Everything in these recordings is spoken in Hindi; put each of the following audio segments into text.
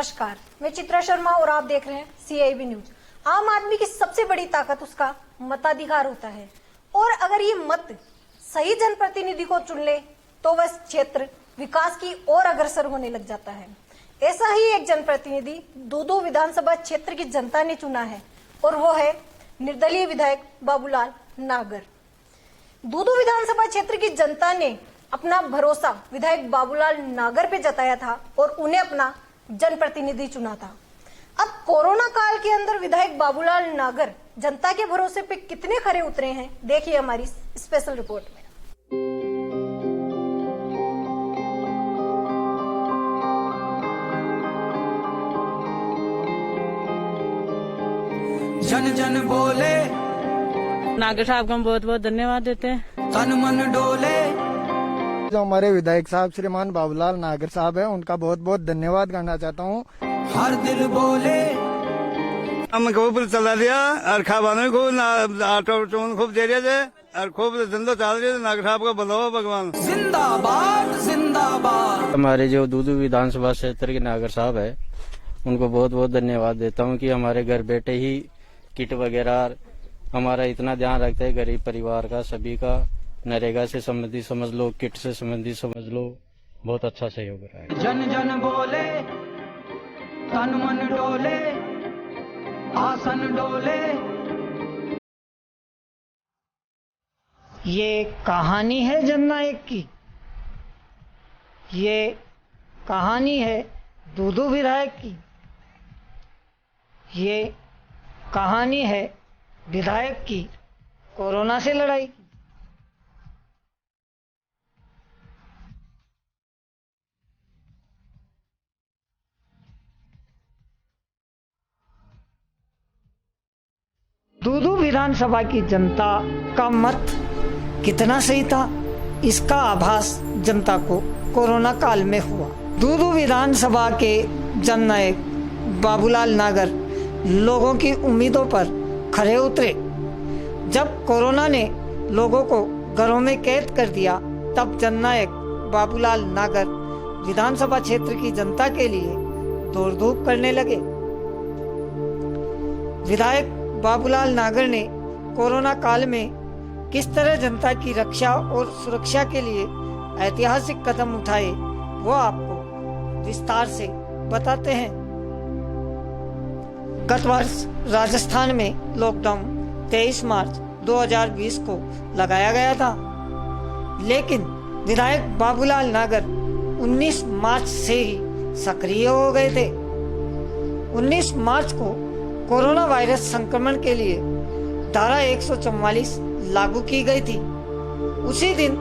नमस्कार, मैं चित्रा शर्मा और आप देख रहे हैं CIB न्यूज। आम आदमी की सबसे बड़ी ताकत उसका मताधिकार होता है और अगर ये मत सही जनप्रतिनिधि को चुन ले तो वह क्षेत्र विकास की ओर अग्रसर होने लग जाता है। ऐसा ही एक जनप्रतिनिधि दूदू विधानसभा क्षेत्र की जनता ने चुना है और वो है निर्दलीय विधायक बाबूलाल नागर। दूदू विधानसभा क्षेत्र की जनता ने अपना भरोसा विधायक बाबूलाल नागर पे जताया था और उन्हें अपना जनप्रतिनिधि चुना था। अब कोरोना काल के अंदर विधायक बाबूलाल नागर जनता के भरोसे पे कितने खरे उतरे हैं, देखिए हमारी स्पेशल रिपोर्ट में। जन जन बोले, नागर साहब को हम बहुत बहुत धन्यवाद देते हैं। तन मन डोले, जो हमारे विधायक साहब श्रीमान बाबूलाल नागर साहब हैं, उनका बहुत बहुत धन्यवाद करना चाहता हूँ। हर दिल बोले, हम खूब चला दिया और खावाने खूब आटो खूब दे रहे थे और खूब धंधो चल रहे थे। नागर साहब का भला भगवान जिंदाबाद जिंदाबाद। हमारे जो दूदू विधानसभा क्षेत्र के नागर साहब है, उनको बहुत बहुत धन्यवाद देता हूँ कि हमारे घर बैठे ही किट वगैरह हमारा इतना ध्यान रखते हैं। गरीब परिवार का, सभी का, नरेगा से संबंधी समझ लो, किट से संबंधी समझ लो, बहुत अच्छा सहयोग रहा है। जन जन बोले, तन मन डोले, आसन डोले। ये कहानी है जननायक की, ये कहानी है दूदू विधायक की, ये कहानी है विधायक की कोरोना से लड़ाई की। दूदू विधानसभा की जनता का मत कितना सही था, इसका आभास जनता को कोरोना काल में हुआ। दूदू विधानसभा के जननायक बाबूलाल नागर लोगों की उम्मीदों पर खरे उतरे। जब कोरोना ने लोगों को घरों में कैद कर दिया, तब जननायक बाबूलाल नागर विधानसभा क्षेत्र की जनता के लिए दौड़ धूप करने लगे। विधायक बाबूलाल नागर ने कोरोना काल में किस तरह जनता की रक्षा और सुरक्षा के लिए ऐतिहासिक कदम उठाए, वो आपको विस्तार से बताते हैं। गत वर्ष राजस्थान में लॉकडाउन 23 मार्च 2020 को लगाया गया था, लेकिन विधायक बाबूलाल नागर 19 मार्च से ही सक्रिय हो गए थे। 19 मार्च को कोरोना वायरस संक्रमण के लिए धारा 144 लागू की गई थी। उसी दिन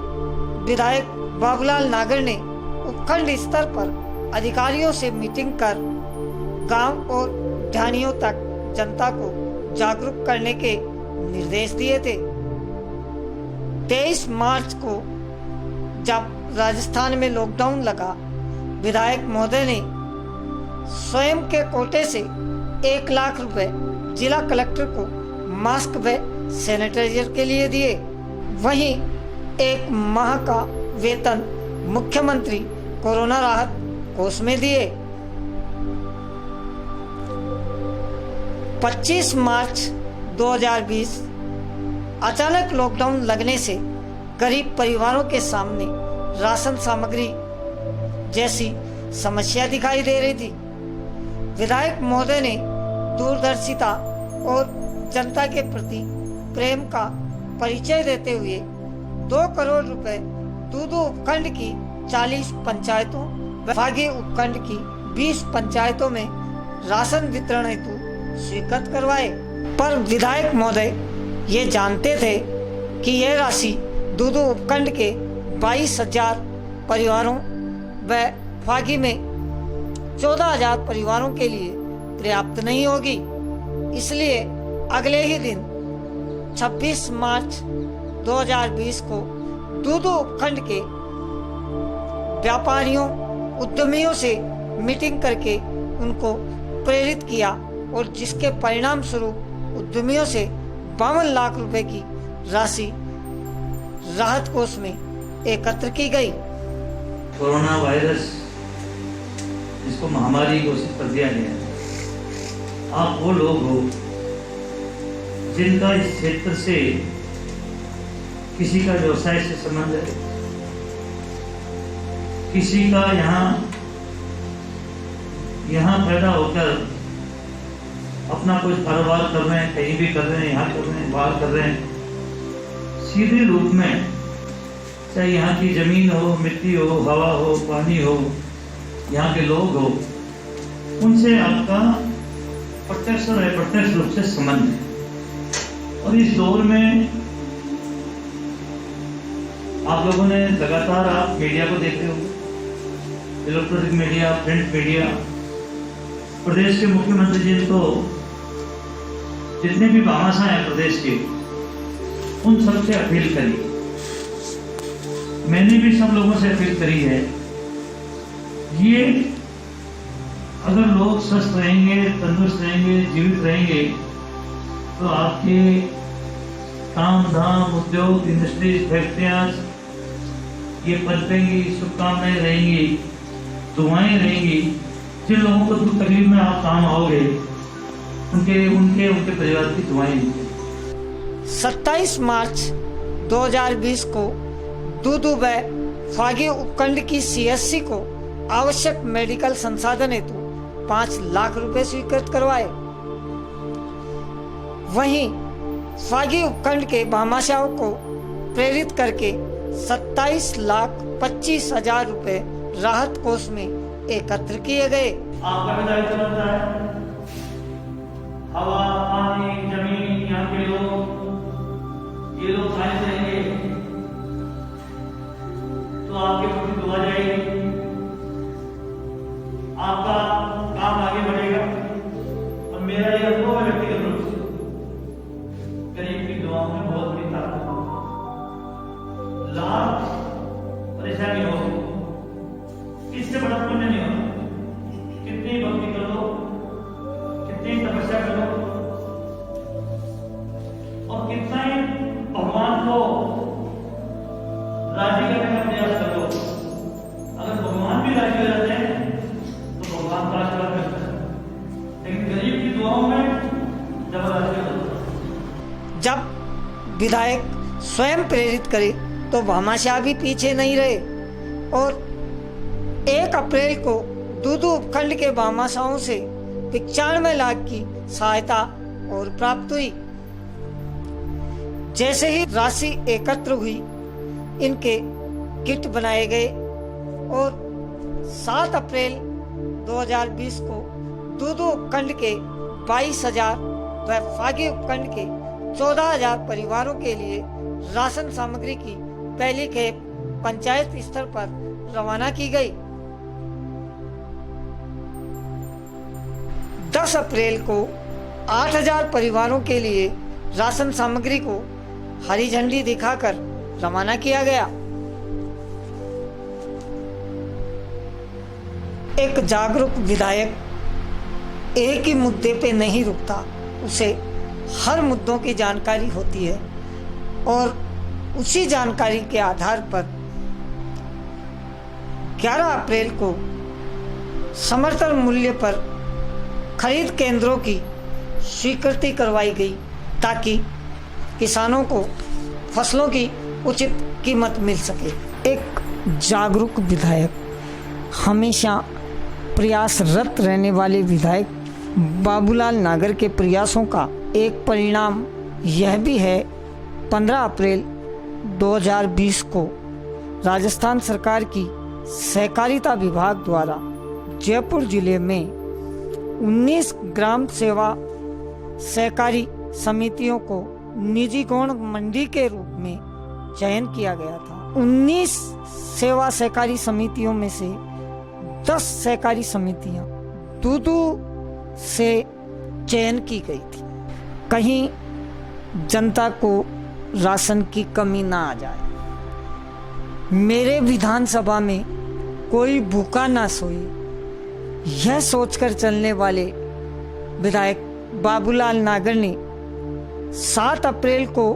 विधायक बाबूलाल नागर ने उपखंड स्तर पर अधिकारियों से मीटिंग कर गांव और ढाणियों तक जनता को जागरूक करने के निर्देश दिए थे। 23 मार्च को जब राजस्थान में लॉकडाउन लगा, विधायक महोदय ने स्वयं के कोटे से 1 लाख रुपए जिला कलेक्टर को मास्क व सैनिटाइजर के लिए दिए। वहीं 1 माह का वेतन मुख्यमंत्री कोरोना राहत कोष में दिए। 25 मार्च 2020 अचानक लॉकडाउन लगने से गरीब परिवारों के सामने राशन सामग्री जैसी समस्या दिखाई दे रही थी। विधायक महोदय ने दूरदर्शिता और जनता के प्रति प्रेम का परिचय देते हुए 2 करोड़ रुपए दूदू उपखंड की 40 पंचायतों व फागी उपखंड की 20 पंचायतों में राशन वितरण हेतु स्वीकृत करवाए। पर विधायक महोदय ये जानते थे कि यह राशि दूदू उपखंड के 22,000 परिवारों व फागी में 14,000 परिवारों के लिए पर्याप्त नहीं होगी। इसलिए अगले ही दिन 26 मार्च 2020 को दूदू उपखंड के व्यापारियों, उद्यमियों से मीटिंग करके उनको प्रेरित किया और जिसके परिणाम स्वरूप उद्यमियों से 52 लाख रुपए की राशि राहत कोष में एकत्र की गई। कोरोना वायरस जिसको महामारी घोषित कर दिया गया है, आप वो लोग हो जिनका इस क्षेत्र से किसी का व्यवसाय से संबंध है, किसी का यहाँ पैदा होकर अपना कुछ कारोबार कर रहे हैं, कहीं भी कर रहे हैं, यहाँ कर रहे हैं, बाहर कर रहे हैं, सीधे रूप में चाहे यहाँ की जमीन हो, मिट्टी हो, हवा हो, पानी हो, यहाँ के लोग हो, उनसे आपका प्रत्यक्ष और अप्रत्यक्ष रूप से संबंध है। और इस दौर में आप लोगों ने लगातार आप मीडिया को देख रहे हो, इलेक्ट्रॉनिक मीडिया, प्रिंट मीडिया, प्रदेश के मुख्यमंत्री जी तो जितने भी भामाशाह हैं प्रदेश के, उन सबसे अपील करी, मैंने भी सब लोगों से अपील करी है, ये अगर लोग स्वस्थ रहेंगे, तंदुरुस्त रहेंगे, जीवित रहेंगे, तो आपके काम धाम, उद्योग, इंडस्ट्रीज, फैक्ट्रियां ये पनपेंगी, शुभकामनाएं रहेंगी, दुआएं रहेंगी। जिन लोगों को दुख तकलीफ में आप काम आओगे, उनके परिवार की दुआएं। 27 मार्च 2020 को दूदू व फागी उपखंड की सीएससी को आवश्यक मेडिकल संसाधन हेतु 5 लाख रुपए स्वीकृत करवाए। वहीं फागी उपखंड के भामाशाहों को प्रेरित करके 27,25,000 रुपए राहत कोष में एकत्र किए गए। आपका भी दायित्व बनता है, हवा, पानी, जमीन, यहाँ के लोग, ये लोग साइंस रहेंगे तो आपके प्रति दुआ जाएगी, आपका काम आगे बढ़ेगा। और मेरा ये अनुभव है व्यक्तिगत रूप से, गरीब की दुआओं में बहुत बड़ी ताकत है। लाभ परेशानी हो, इससे बड़ा पुण्य नहीं होता। कितनी भक्ति करो, कितनी तपस्या करो, और कितना ही भगवान को राजी करने का प्रयास करो। अगर भगवान भी राजी हो जाते हैं तो भगवान का आशीर्वाद मिलता है, लेकिन गरीब की दुआओं में जबरदस्ती होता है। जब विधायक स्वयं प्रेरित करे तो भामाशाह भी पीछे नहीं रहे और 1 अप्रैल को दूदू उपखंड के भामाशाहों से 95 लाख की सहायता और प्राप्त हुई। जैसे ही राशि एकत्र हुई, इनके किट बनाए गए और 7 अप्रैल 2020 को दूदू उपखंड के 22,000 व फागी उपखंड के 14,000 परिवारों के लिए राशन सामग्री की पहली खेप पंचायत स्तर पर रवाना की गई। 10 अप्रैल को 8,000 परिवारों के लिए राशन सामग्री को हरी झंडी दिखाकर रवाना किया गया। एक जागरूक विधायक एक ही मुद्दे पे नहीं रुकता, उसे हर मुद्दों की जानकारी होती है और उसी जानकारी के आधार पर 11 अप्रैल को समर्थन मूल्य पर खरीद केंद्रों की स्वीकृति करवाई गई ताकि किसानों को फसलों की उचित कीमत मिल सके। एक जागरूक विधायक, हमेशा प्रयासरत रहने वाले विधायक बाबूलाल नागर के प्रयासों का एक परिणाम यह भी है 15 अप्रैल 2020 को राजस्थान सरकार की सहकारिता विभाग द्वारा जयपुर जिले में 19 ग्राम सेवा सहकारी समितियों को निजी गौण मंडी के रूप में चयन किया गया था। 19 सेवा सहकारी समितियों में से 10 सहकारी समितियां दूदू से चयन की गई थी, कहीं जनता को राशन की कमी ना आ जाए। मेरे विधानसभा में कोई भूखा ना सोए, यह सोचकर चलने वाले विधायक बाबूलाल नागर ने 7 अप्रैल को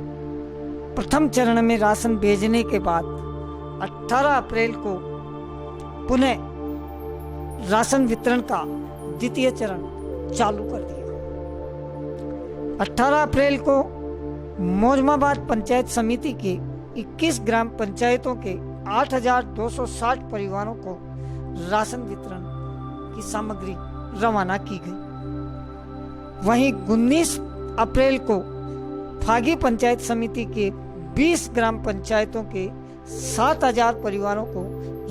प्रथम चरण में राशन भेजने के बाद 18 अप्रैल को पुनः राशन वितरण का द्वितीय चरण चालू कर दिया। 18 अप्रैल को मौजमाबाद पंचायत समिति के 21 ग्राम पंचायतों के 8,260 परिवारों को राशन वितरण की सामग्री रवाना की गई। वहीं 19 अप्रैल को फागी पंचायत समिति के 20 ग्राम पंचायतों के 7,000 परिवारों को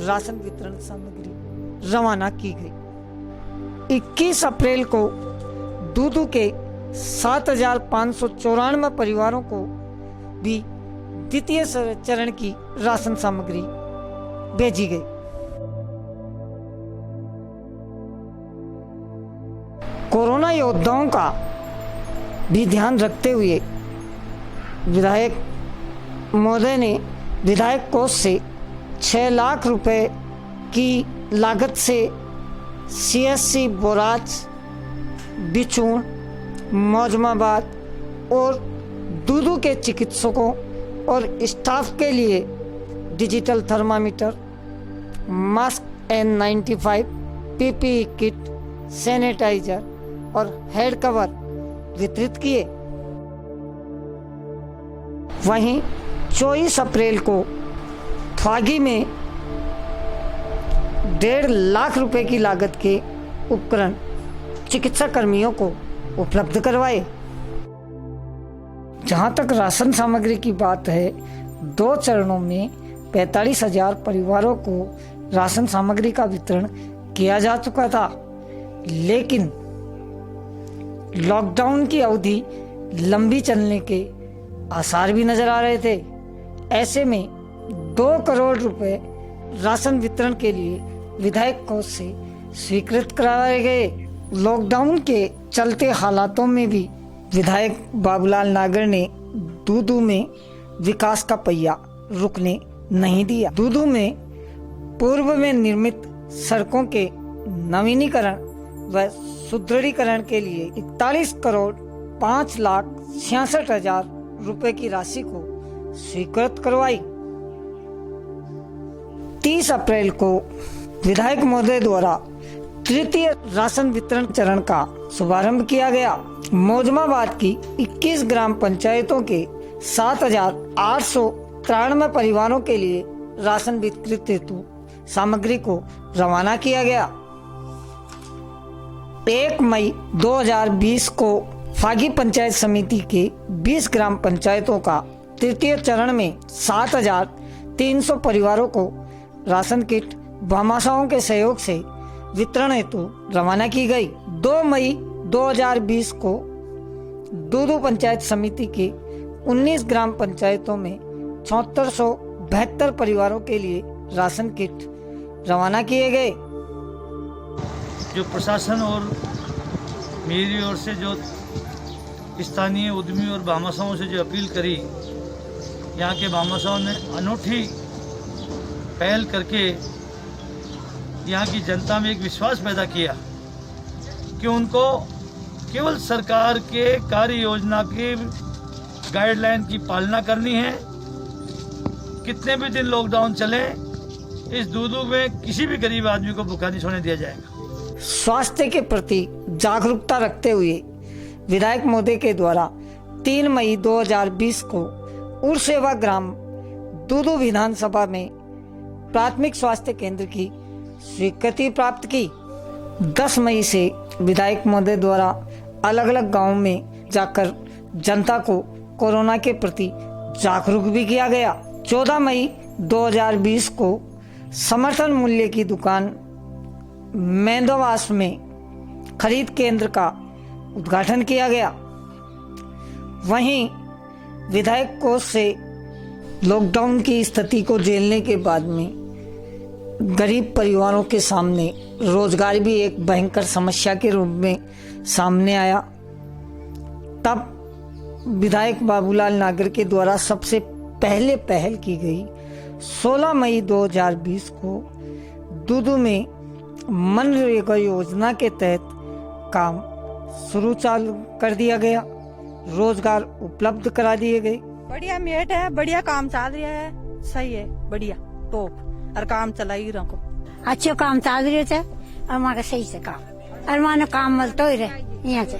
राशन वितरण सामग्री रवाना की गई। 21 अप्रैल को दूदू के 7,594 परिवारों को भी द्वितीय चरण की राशन सामग्री भेजी गई। कोरोना योद्धाओं का भी ध्यान रखते हुए विधायक महोदय ने विधायक कोष से 6 लाख रुपए की लागत से CSC बोराज, बिचूण, मौजमाबाद और दूदू के चिकित्सकों और स्टाफ के लिए digital thermometer, mask N95, PPE kit, sanitizer और हेड कवर वितरित किए। वहीं 24 अप्रैल को फागी में 1.5 लाख रुपए की लागत के उपकरण चिकित्सा कर्मियों को उपलब्ध करवाए। जहां तक राशन सामग्री की बात है, 2 चरणों में 45,000 परिवारों को राशन सामग्री का वितरण किया जा चुका था, लेकिन लॉकडाउन की अवधि लंबी चलने के आसार भी नजर आ रहे थे। ऐसे में 2 करोड़ रुपए राशन वितरण के लिए विधायक कोष से स्वीकृत कराए गए। लॉकडाउन के चलते हालातों में भी विधायक बाबूलाल नागर ने दूदू में विकास का पहिया रुकने नहीं दिया। दूदू में पूर्व में निर्मित सड़कों के नवीनीकरण व सुदृढ़ीकरण के लिए 41 करोड़ 5,66,000 रुपए की राशि को स्वीकृत करवाई। 30 अप्रैल को विधायक महोदय द्वारा तृतीय राशन वितरण चरण का शुभारंभ किया गया। मौजमाबाद की 21 ग्राम पंचायतों के 7,893 परिवारों के लिए राशन वितरित हेतु सामग्री को रवाना किया गया। 1 मई 2020 को फागी पंचायत समिति के 20 ग्राम पंचायतों का तृतीय चरण में 7,300 परिवारों को राशन किट भामाशाहों के सहयोग से वितरण हेतु रवाना की गई। 2 मई 2020 को दूदू पंचायत समिति के 19 ग्राम पंचायतों में 7,472 परिवारों के लिए राशन किट रवाना किए गए। जो प्रशासन और मेरी ओर से जो स्थानीय उद्यमी और भामाशाहों से जो अपील करी, यहाँ के भामाशाहों ने अनूठी पहल करके यहाँ की जनता में एक विश्वास पैदा किया कि उनको केवल सरकार के कार्य योजना की गाइडलाइन की पालना करनी है। कितने भी दिन लॉकडाउन चले, इस दूदू में किसी भी गरीब आदमी को भूखा नहीं सोने दिया जाएगा। स्वास्थ्य के प्रति जागरूकता रखते हुए विधायक महोदय के द्वारा 3 मई 2020 को उरसेवा ग्राम दूदू विधानसभा में प्राथमिक स्वास्थ्य केंद्र की स्वीकृति प्राप्त की। 10 मई से विधायक महोदय द्वारा अलग अलग गांवों में जाकर जनता को कोरोना के प्रति जागरूक भी किया गया। 14 मई 2020 को समर्थन मूल्य की दुकान मेंदोवास में खरीद केंद्र का उद्घाटन किया गया। वहीं विधायक कोष से लॉकडाउन की स्थिति को झेलने के बाद में गरीब परिवारों के सामने रोजगार भी एक भयंकर समस्या के रूप में सामने आया। तब विधायक बाबूलाल नागर के द्वारा सबसे पहले पहल की गई 16 मई 2020 को दूदू में मनरेगा योजना के तहत काम चालू कर दिया गया, रोजगार उपलब्ध करा दिए गए। बढ़िया मेट है, बढ़िया काम चल रहा है, सही है, बढ़िया टॉप और काम चला ही रखो। अच्छे काम चल रहे थे, और वहाँ का सही से काम और वहाँ काम मलतो ही रहे यहाँ से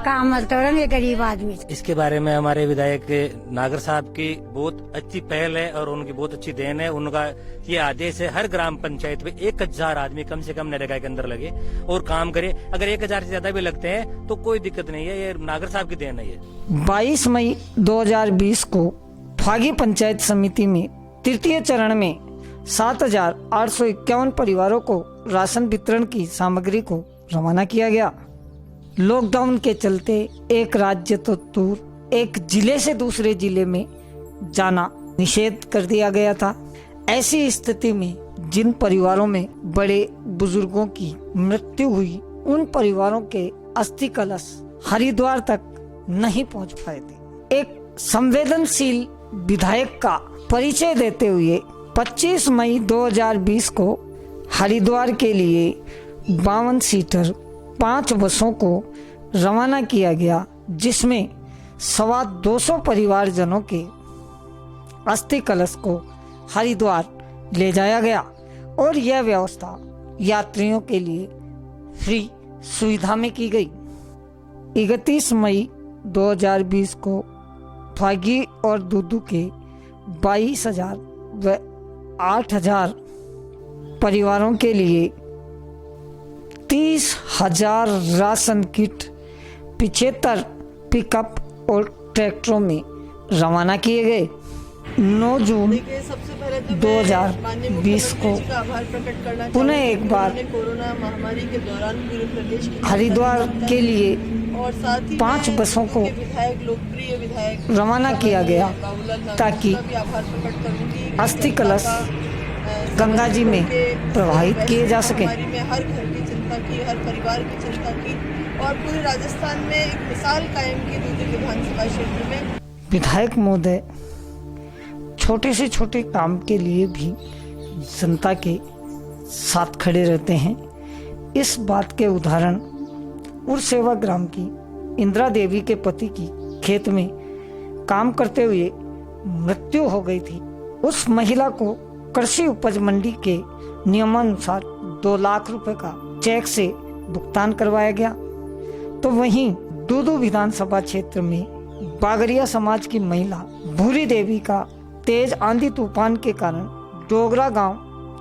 काम मलतो रहे गरीब आदमी। इसके बारे में हमारे विधायक नागर साहब की बहुत अच्छी पहल है और उनकी बहुत अच्छी देन है। उनका ये आदेश है हर ग्राम पंचायत में 1000 आदमी कम से कम नरेगा के अंदर लगे और काम करे। अगर 1000 से ज्यादा भी लगते हैं तो कोई दिक्कत नहीं है, ये नागर साहब की देन है। ये 22 मई 2020 को फागी पंचायत समिति में तृतीय चरण में 7,851 परिवारों को राशन वितरण की सामग्री को रवाना किया गया। लॉकडाउन के चलते एक राज्य तो दूर एक जिले से दूसरे जिले में जाना निषेध कर दिया गया था। ऐसी स्थिति में जिन परिवारों में बड़े बुजुर्गों की मृत्यु हुई उन परिवारों के अस्थि कलश हरिद्वार तक नहीं पहुंच पाए थे। एक संवेदनशील विधायक का परिचय देते हुए 25 मई 2020 को हरिद्वार के लिए 52 सीटर 5 बसों को रवाना किया गया, जिसमें 250 परिवारजनों के अस्थि कलश को हरिद्वार ले जाया गया और यह व्यवस्था यात्रियों के लिए फ्री सुविधा में की गई। 31 मई 2020 को फागी और दूदू के 22,000 व 8,000 परिवारों के लिए 30,000 राशन किट 75 पिकअप और ट्रैक्टरों में रवाना किए गए। 9 जून 2020 को पुनः एक बार कोरोना महामारी के दौरान पूरे प्रदेश हरिद्वार के लिए और साथ ही 5 बसों को लोकप्रिय विधायक रवाना किया गया ताकि अस्थि कलश गंगा जी में प्रवाहित किए जा सके। हर घर की चिंता की, हर परिवार की चिंता की और पूरे राजस्थान में एक मिसाल कायम की दूसरे विधानसभा क्षेत्र में। विधायक महोदय छोटे से छोटे काम के लिए भी जनता के साथ खड़े रहते हैं। इस बात के उदाहरण उरसेवा ग्राम की इंदिरा देवी के पति की खेत में काम करते हुए मृत्यु हो गई थी। उस महिला को कृषि उपज मंडी के नियमानुसार 2 लाख रुपए का चेक से भुगतान करवाया गया। तो वहीं दूदू विधानसभा क्षेत्र में बागरिया समाज की महिला भूरी देवी का तेज आंधी तूफान के कारण डोगरा गांव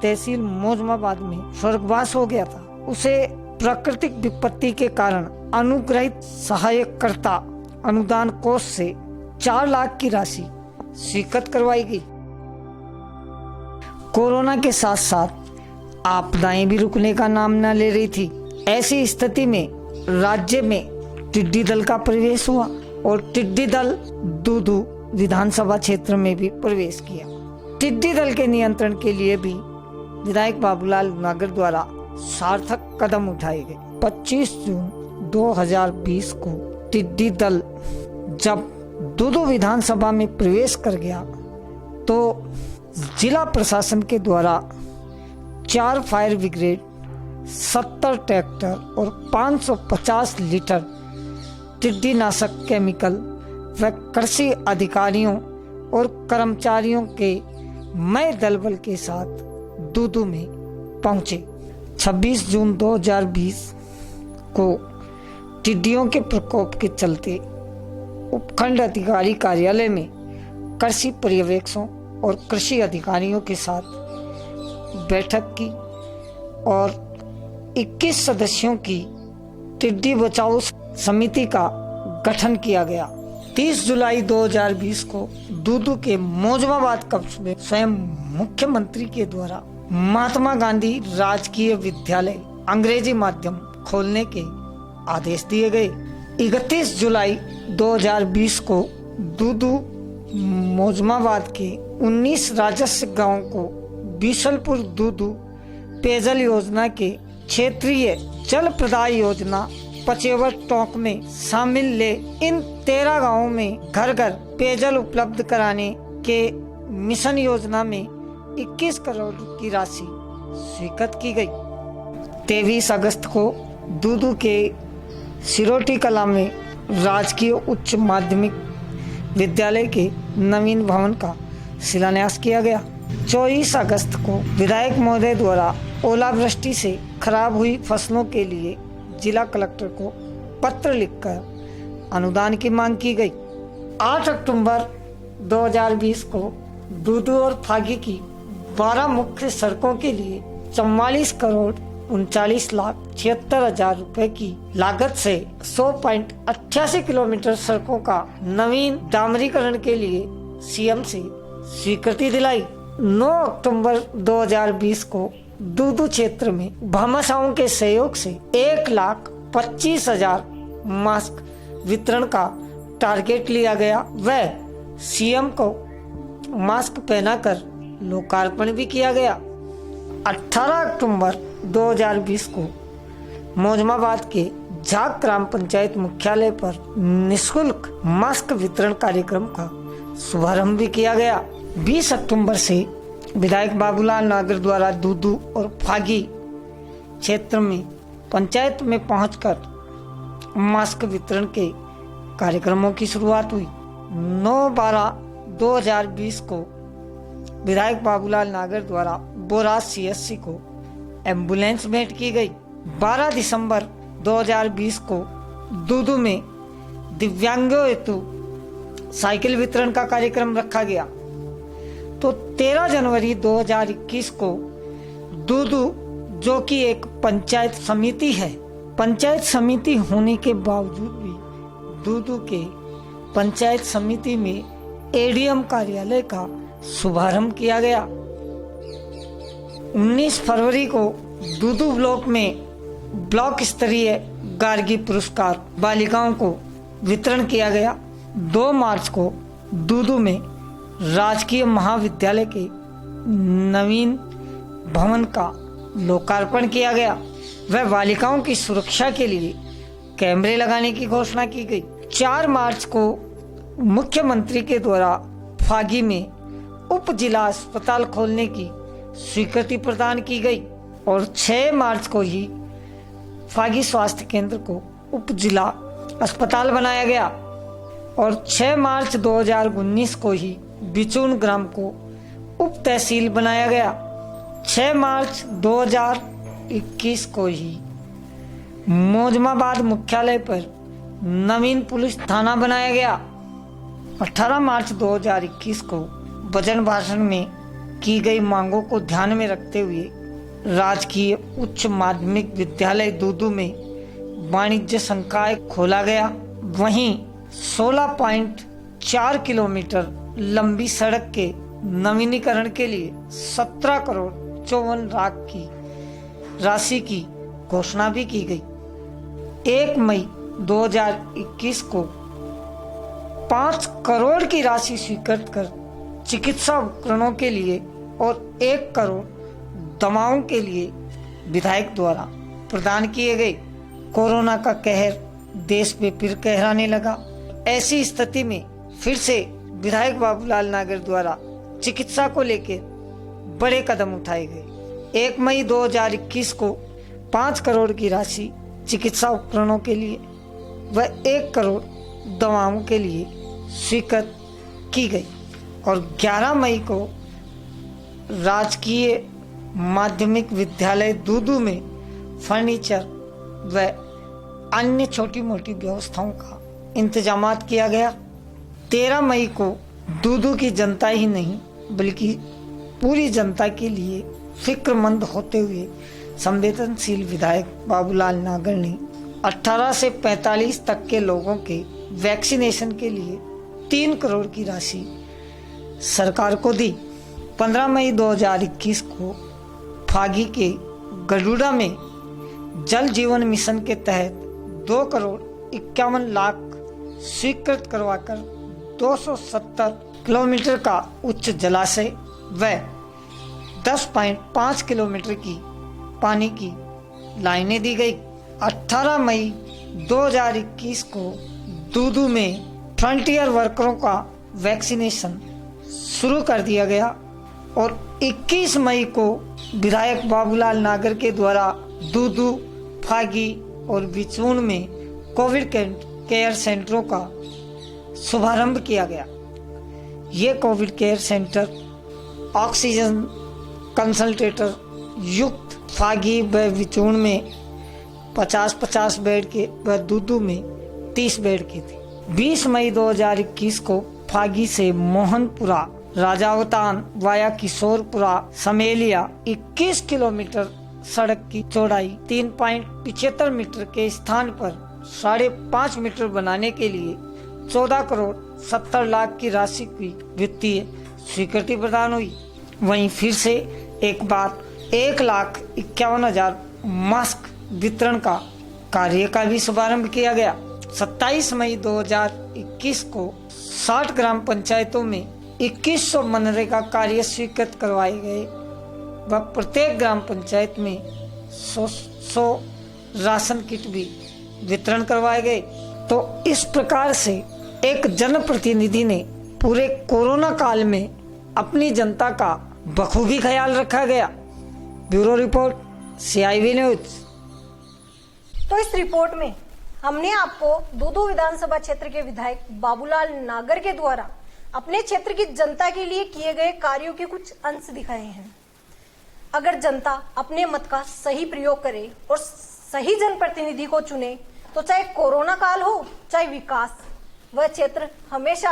तहसील मोजमाबाद में स्वर्गवास हो गया था। उसे प्राकृतिक विपत्ति के कारण अनुग्रहित सहायकर्ता अनुदान कोष से 4 लाख की राशि स्वीकृत करवाई गई। कोरोना के साथ साथ आपदाएं भी रुकने का नाम न ले रही थी। ऐसी स्थिति में राज्य में टिड्डी दल का प्रवेश हुआ और टिड्डी दल दूदू विधानसभा क्षेत्र में भी प्रवेश किया। टिड्डी दल के नियंत्रण के लिए भी विधायक बाबूलाल नागर द्वारा सार्थक कदम उठाए गए। 25 जून 2020 को टिड्डी दल जब दूदू विधानसभा में प्रवेश कर गया तो जिला प्रशासन के द्वारा 4 फायर ब्रिगेड, 70 ट्रैक्टर और 550 लीटर टिड्डी नाशक केमिकल व कृषि अधिकारियों और कर्मचारियों के मय दलबल के साथ दूदू में पहुंचे। 26 जून 2020 को टिड्डियों के प्रकोप के चलते उपखंड अधिकारी कार्यालय में कृषि पर्यवेक्षकों और कृषि अधिकारियों के साथ बैठक की और 21 सदस्यों की टिड्डी बचाओ समिति का गठन किया गया। 30 जुलाई 2020 को दूदू के मोजमाबाद कस्बे स्वयं मुख्यमंत्री के द्वारा महात्मा गांधी राजकीय विद्यालय अंग्रेजी माध्यम खोलने के आदेश दिए गए। 31 जुलाई 2020 को दूदू मोजमाबाद के 19 राजस्व गांवों को बीसलपुर दूदू पेयजल योजना के क्षेत्रीय जल प्रदाय योजना पचेवर टोंक में शामिल ले इन 13 गांवों में घर घर पेयजल उपलब्ध कराने के मिशन योजना में 21 करोड़ की राशि स्वीकृत की गई। 23 अगस्त को दूदू के सिरोटी कला में राजकीय उच्च माध्यमिक विद्यालय के नवीन भवन का शिलान्यास किया गया। 24 अगस्त को विधायक महोदय द्वारा ओलावृष्टि से खराब हुई फसलों के लिए जिला कलेक्टर को पत्र लिखकर अनुदान की मांग की गई। 8 अक्टूबर 2020 को दूदू और फागी की 12 मुख्य सड़कों के लिए 44 करोड़ 39,76,000 रुपए की लागत से 100.88 किलोमीटर सड़कों का नवीन डामरीकरण के लिए सीएम से स्वीकृति दिलाई। 9 अक्टूबर 2020 को दूदू क्षेत्र में भामाशाहों के सहयोग से 1,25,000 मास्क वितरण का टारगेट लिया गया व सीएम को मास्क पहनाकर लोकार्पण भी किया गया। 18 अक्टूबर 2020 को मौजमाबाद के झाक ग्राम पंचायत मुख्यालय पर निःशुल्क मास्क वितरण कार्यक्रम का शुभारंभ भी किया गया। 20 अक्टूबर से विधायक बाबूलाल नागर द्वारा दूदू और फागी क्षेत्र में पंचायत में पहुंचकर मास्क वितरण के कार्यक्रमों की शुरुआत हुई। 9/12/2020 को विधायक बाबूलाल नागर द्वारा बोराज सीएससी को एम्बुलेंस भेंट की गई। 12 दिसंबर 2020 को दूदू में दिव्यांगों हेतु साइकिल वितरण का कार्यक्रम रखा गया। तो 13 जनवरी 2021 को दूदू, जो कि एक पंचायत समिति है, पंचायत समिति होने के बावजूद भी दूदू के पंचायत समिति में एडीएम कार्यालय का शुभारंभ किया गया। 19 फरवरी को दूदू ब्लॉक में ब्लॉक स्तरीय गार्गी पुरस्कार बालिकाओं को वितरण किया गया। 2 मार्च को दूदू में राजकीय महाविद्यालय के नवीन भवन का लोकार्पण किया गया व बालिकाओं की सुरक्षा के लिए कैमरे लगाने की घोषणा की गई। 4 मार्च को मुख्यमंत्री के द्वारा फागी में उप जिला अस्पताल खोलने की स्वीकृति प्रदान की गई और 6 मार्च को ही फागी स्वास्थ्य केंद्र को उप जिला अस्पताल बनाया गया और 6 मार्च 2019 को ही बिचून ग्राम को उप तहसील बनाया गया। 6 मार्च 2021 को ही मौजमाबाद मुख्यालय पर नवीन पुलिस थाना बनाया गया। 18 मार्च 2021 को बजट भाषण में की गई मांगों को ध्यान में रखते हुए राजकीय उच्च माध्यमिक विद्यालय दूदू में वाणिज्य संकाय खोला गया। वहीं 16.4 किलोमीटर लंबी सड़क के नवीनीकरण के लिए 17 करोड़ 54 लाख की राशि की घोषणा भी की गई। 1 मई 2021 को 5 करोड़ की राशि स्वीकृत कर चिकित्सा उपकरणों के लिए और 1 करोड़ दवाओं के लिए विधायक द्वारा प्रदान किए गए। कोरोना का कहर देश पे फिर कहराने लगा। ऐसी स्थिति में फिर से विधायक बाबूलाल नागर द्वारा चिकित्सा को लेकर बड़े कदम उठाए गए। 1 मई 2021 को 5 करोड़ की राशि चिकित्सा उपकरणों के लिए व 1 करोड़ दवाओं के लिए स्वीकृत की गई और 11 मई को राजकीय माध्यमिक विद्यालय दूदू में फर्नीचर व अन्य छोटी मोटी व्यवस्थाओं का इंतजामात किया गया। 13 मई को दूदू की जनता ही नहीं बल्कि पूरी जनता के लिए फिक्रमंद होते हुए संवेदनशील विधायक बाबूलाल नागर ने 18 से 45 तक के लोगों के वैक्सीनेशन के लिए 3 करोड़ की राशि सरकार को दी। 15 मई 2021 को फागी के गडूडा में जल जीवन मिशन के तहत 2 करोड़ 51 लाख स्वीकृत करवाकर 270 किलोमीटर का उच्च जलाशय व 10.5 किलोमीटर की पानी की लाइनें दी गई। 18 मई 2021 को दूदू में फ्रंटियर वर्करों का वैक्सीनेशन शुरू कर दिया गया और 21 मई को विधायक बाबूलाल नागर के द्वारा दूदू, फागी और बिचून में कोविड केयर सेंटरों का शुभारंभ किया गया। ये Covid care centre oxygen concentrator युक्त फागी व विचूर्ण में 50-50 बेड के व दूदू में 30 बेड के थे। 20 मई 2021 को फागी से मोहनपुरा राजावतान वाया किशोरपुरा समेलिया 21 किलोमीटर सड़क की चौड़ाई 3.75 मीटर के स्थान पर 5.5 मीटर बनाने के लिए 14 करोड़ 70 लाख की राशि की वित्तीय स्वीकृति प्रदान हुई। वहीं फिर से एक बार 1,51,000 मास्क वितरण का कार्य का भी शुभारंभ किया गया। 27 मई 2021 को 60 ग्राम पंचायतों में 2100 मनरेगा कार्य स्वीकृत करवाए गए व प्रत्येक ग्राम पंचायत में 100 राशन किट भी वितरण करवाए गए। तो इस प्रकार से एक जनप्रतिनिधि ने पूरे कोरोना काल में अपनी जनता का बखूबी ख्याल रखा गया। Bureau report CIB news. तो इस रिपोर्ट में हमने आपको दूदू विधानसभा क्षेत्र के विधायक बाबूलाल नागर के द्वारा अपने क्षेत्र की जनता के लिए किए गए कार्यों के कुछ अंश दिखाए हैं। अगर जनता अपने मत का सही प्रयोग करे और सही जनप्रतिनिधि को चुने तो चाहे कोरोना काल हो चाहे विकास, वह क्षेत्र हमेशा